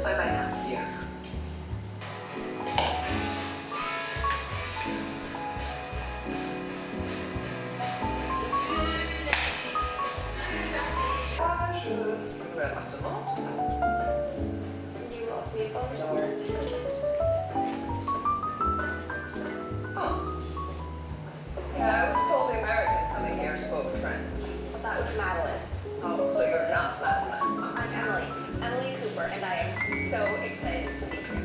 Bye-bye now. Yeah. Nouvel appartement, tout ça. Dis-moi, bonjour. Oh. Yeah, I was told the American coming here spoke French. But that was Madeline. Oh, so you're not Madeline. I'm Emily Cooper, and I am so excited to meet you.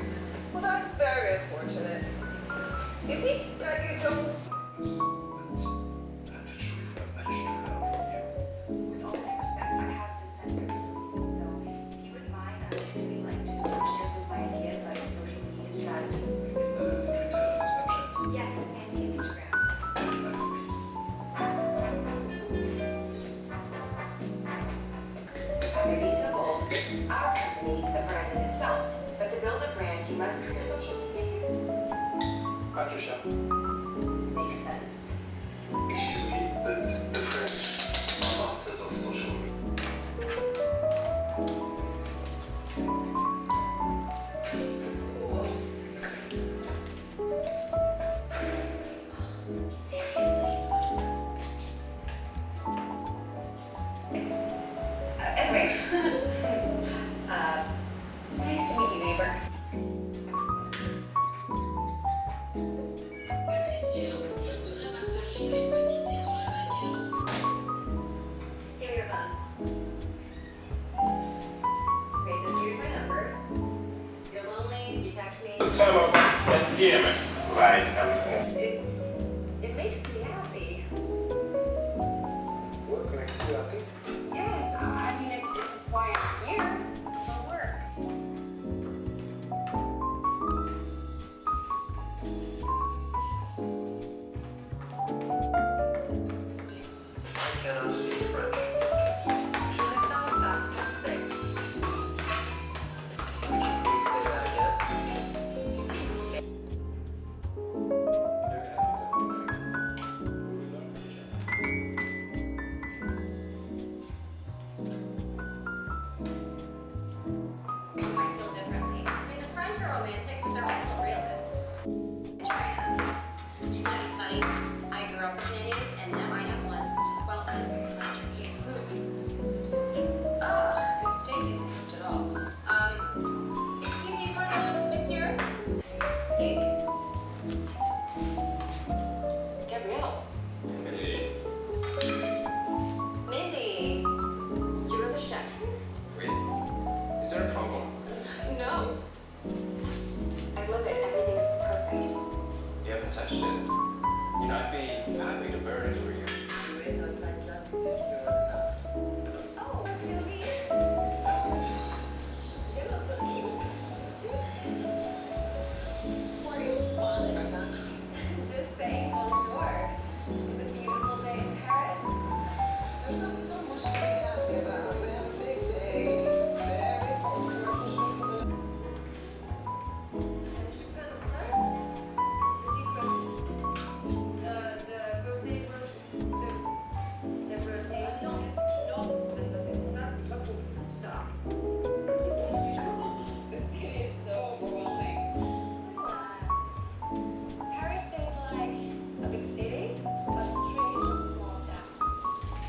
Well, that's very unfortunate. Excuse me? Yeah, you don't. I'm not sure if we have much to learn from you. With all due respect, I have been sent here for a reason, so if you wouldn't mind, I would really like to share some of my ideas about your social media strategies. Twitter, Snapchat. Yes, and the Instagram. Please. I may be so bold. Our company, the brand in itself. But to build a brand, you must create social media. Patricia. Makes sense. Excuse me, the French are masters of social media. Seriously. Anyway. Nice to meet you, neighbor. Give me your phone. Okay, so here's my number. You're lonely, you text me. The time of endearment, like everything. It makes me happy. Work makes you happy? Yes, I mean, it's why I'm here. For work. I cannot speak French. I thought that thing. Would you please say that again? You might feel differently. I mean, the French are romantics, but they're also realists. Joanna. You know, it's funny. I grew up with nannies, and now I am one. Well, I'm glad you're here. Ugh, this steak isn't cooked at all. Excuse me, pardon, monsieur? Steak? Gabrielle. Hey. Mindy. You're the chef. Wait, is there a problem? No. I love it. Everything is perfect. You haven't touched it. You know, I'd be happy to burn it for you. Oh, Sylvie. J'ai l'autre côté. Why are you smiling like that? Just saying bonjour. It's a beautiful day in Paris. There's not so much to be happy about. We have a big day. Very important commercial shoot for the. Je peux le faire? The big roses. The rosé rose. The rosé. Non, ça c'est pas pour ça. The city is so overwhelming. Relax. Paris is like a big city, but strange as a small town.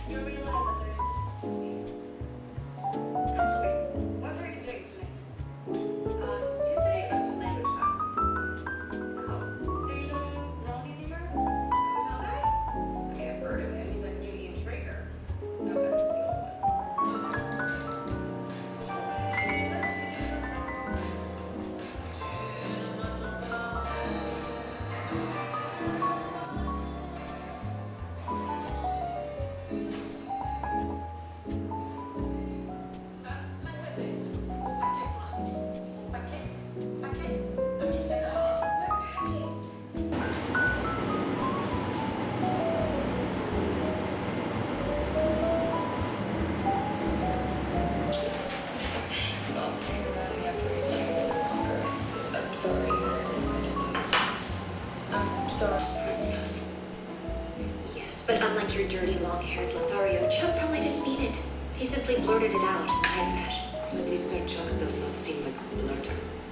You realize that there is something. Actually, what are you doing tonight? It's Tuesday at Western Language Class. Oh, do you know Ronald D. Zimmer? Hotel guy? I mean, I've heard of him. He's like the new Ian Schrager. No offense to the old one. Princess. Yes, but unlike your dirty, long-haired Lothario, Chuck probably didn't mean it. He simply blurted it out. High fashion. Mr. Chuck does not seem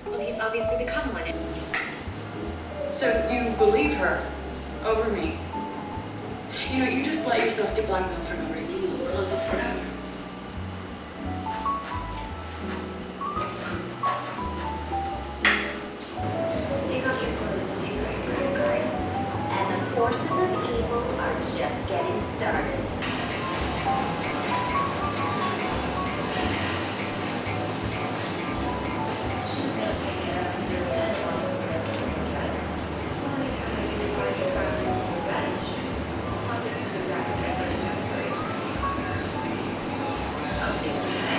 Well, he's obviously become one. So you believe her over me? You know, you just let yourself get blackmailed for no reason. Close up forever. Take off your clothes and take out your credit card. And the forces of evil are just getting started. Shouldn't be able to take it out soon that while we're wearing a dress. Well, anytime I can find the styling of revenge. Plus, this isn't exactly my first dress parade. I'll see you later.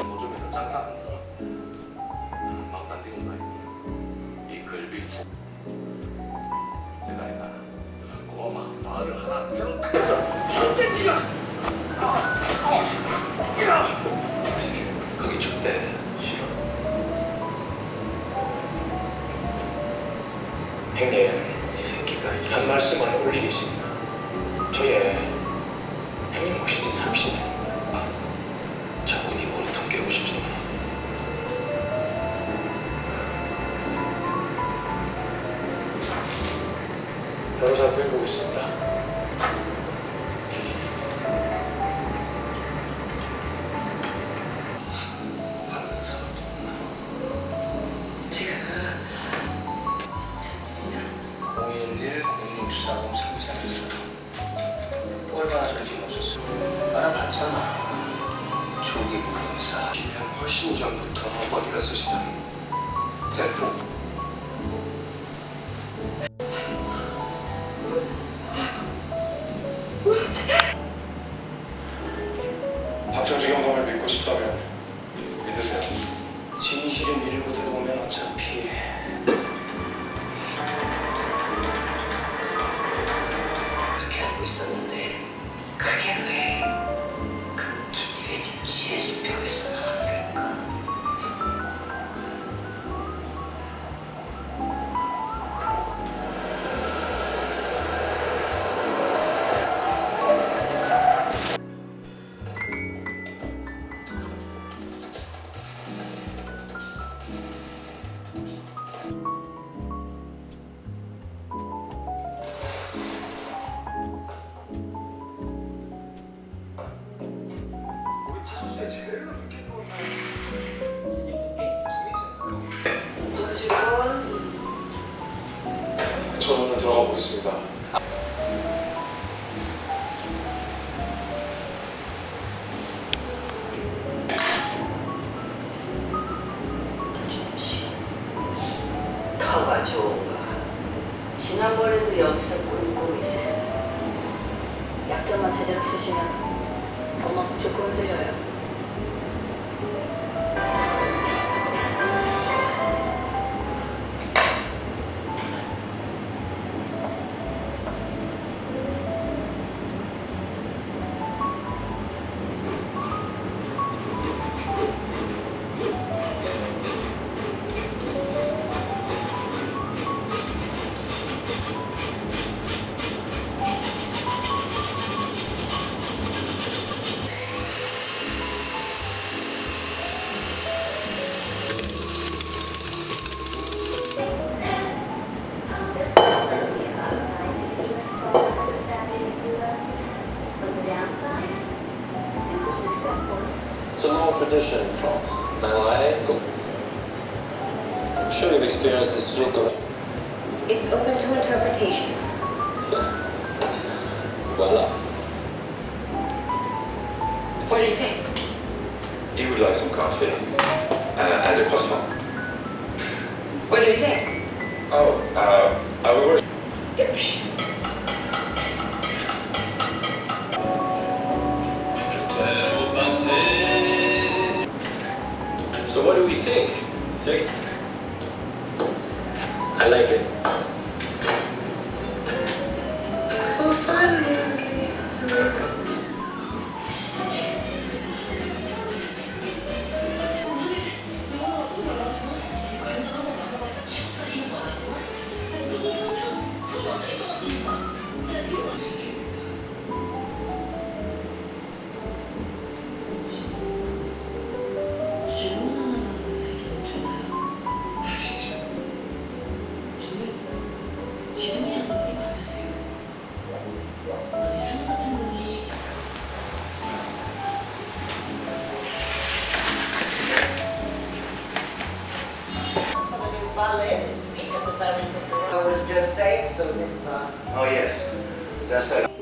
노점에서 장사하면서 막 단디고 나이 이 글비 속 제가 아니라 고막 마을을 하나 새로 딱 해서 손대지야 거기 춥대 싫어 형님, 이 새끼가 한 말씀만 올리겠습니다. 저의 형님 모신 지 30년입니다. 자꾸 네 머리통 깨고 싶잖아. 변호사 구해보겠습니다. 받는 사람도 지금 011-0640-3314 얼마나 정신 없었어? 알아봤잖아. 조기 무경사 10년 훨씬 전부터 머리가 쓰시던 대포. 박정주 영감을 믿고 싶다면 믿으세요. 진실을 밀고 들어오면 어차피 그렇게 알고 있었는데 그게 왜 그 기집애 집 지혜신벽에서 나왔을까? 우리 파수소에 제일 늦게 들어온 분이잖아요 더 드실 분? 저는 들어가 보겠습니다. 더가 좋은가? 지난번에도 여기서 꿀꿀 있어. 약점만 제대로 쓰시면 엄마 무조건 흔들려요. There's plenty of upside to being a small and fabulously wealthy. But the downside? Super successful. It's a long tradition in France. Malay, I'm sure you've experienced this look of It's open to interpretation. voila. What did you say? He would like some coffee and a croissant. What did you say? Oh, I will. Douche. So what do we think? 6? I like it. Oh, finally. I was just saying so this time. Oh yes, that's